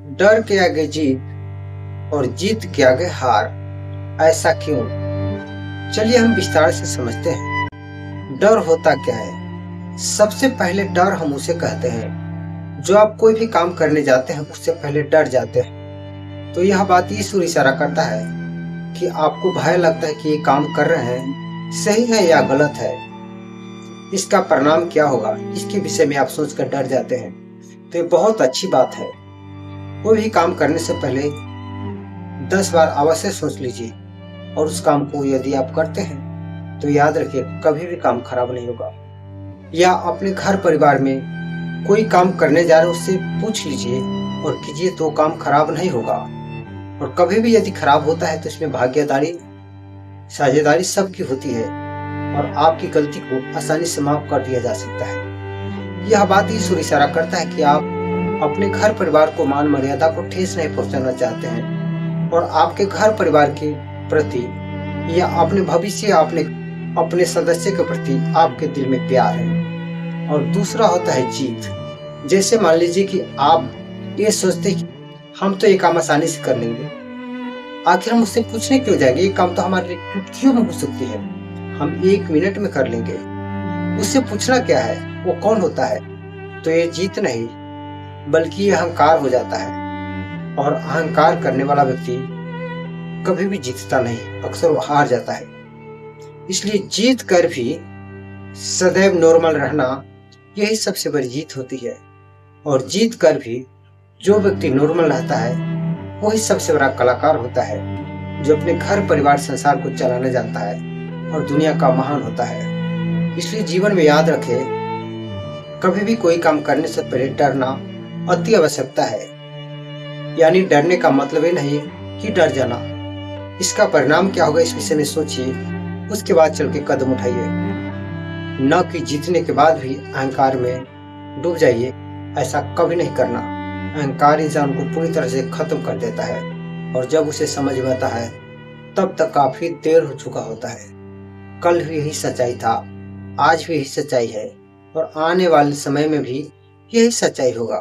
डर के आगे जीत और जीत के आगे हार, ऐसा क्यों? चलिए हम विस्तार से समझते हैं। डर होता क्या है? सबसे पहले डर हम उसे कहते हैं जो आप कोई भी काम करने जाते हैं उससे पहले डर जाते हैं। तो यह बात इस ओर इशारा करता है कि आपको भय लगता है कि ये काम कर रहे हैं सही है या गलत है, इसका परिणाम क्या होगा, इसके विषय में आप सोचकर डर जाते हैं। तो ये बहुत अच्छी बात है। कोई भी काम करने से पहले 10 बार अवश्य सोच लीजिए और उस काम को यदि आप करते हैं तो याद रखिए कभी भी काम खराब नहीं होगा। या अपने घर परिवार में कोई काम करने जा रहे हैं उससे पूछ लीजिए और कीजिए तो काम खराब नहीं होगा। और कभी भी यदि खराब होता है तो इसमें भागीदारी साझेदारी सबकी होती है और आपकी गलती को आसानी से माफ कर दिया जा सकता है। यह बात इस ओर इशारा करता है कि आप अपने घर परिवार को मान मर्यादा को ठेस नहीं पहुंचाना चाहते हैं और आपके घर परिवार के प्रति या अपने भविष्य अपने सदस्य के प्रति आपके दिल में प्यार है। और दूसरा होता है जीत। जैसे मान लीजिए कि आप ये सोचते हैं कि हम तो ये काम आसानी से कर लेंगे, आखिर हम उससे पूछने क्यों जाएंगे, ये काम तो हमारे लिए चुटकियों में हो सकती है, हम 1 मिनट में कर लेंगे, उससे पूछना क्या है, वो कौन होता है। तो ये जीत नहीं बल्कि ये अहंकार हो जाता है और अहंकार करने वाला व्यक्ति कभी भी जीतता नहीं, अक्सर वो हार जाता है। इसलिए जीत कर भी सदैव नॉर्मल रहना यही सबसे बड़ी जीत होती है। और जीत कर भी जो व्यक्ति नॉर्मल रहता है वही सबसे बड़ा कलाकार होता है, जो अपने घर परिवार संसार को चलाना जानता है और दुनिया का महान होता है। इसलिए जीवन में याद रखें, कभी भी कोई काम करने से पहले डरना अति आवश्यकता है। यानी डरने का मतलब ये नहीं कि डर जाना, इसका परिणाम क्या होगा इस विषय में सोचिए, उसके बाद चल के कदम उठाइए। न कि जीतने के बाद भी अहंकार में डूब जाइए, ऐसा कभी नहीं करना। अहंकार इंसान को पूरी तरह से खत्म कर देता है और जब उसे समझ में आता है तब तक काफी देर हो चुका होता है। कल भी यही सच्चाई था, आज भी यही सच्चाई है और आने वाले समय में भी यही सच्चाई होगा।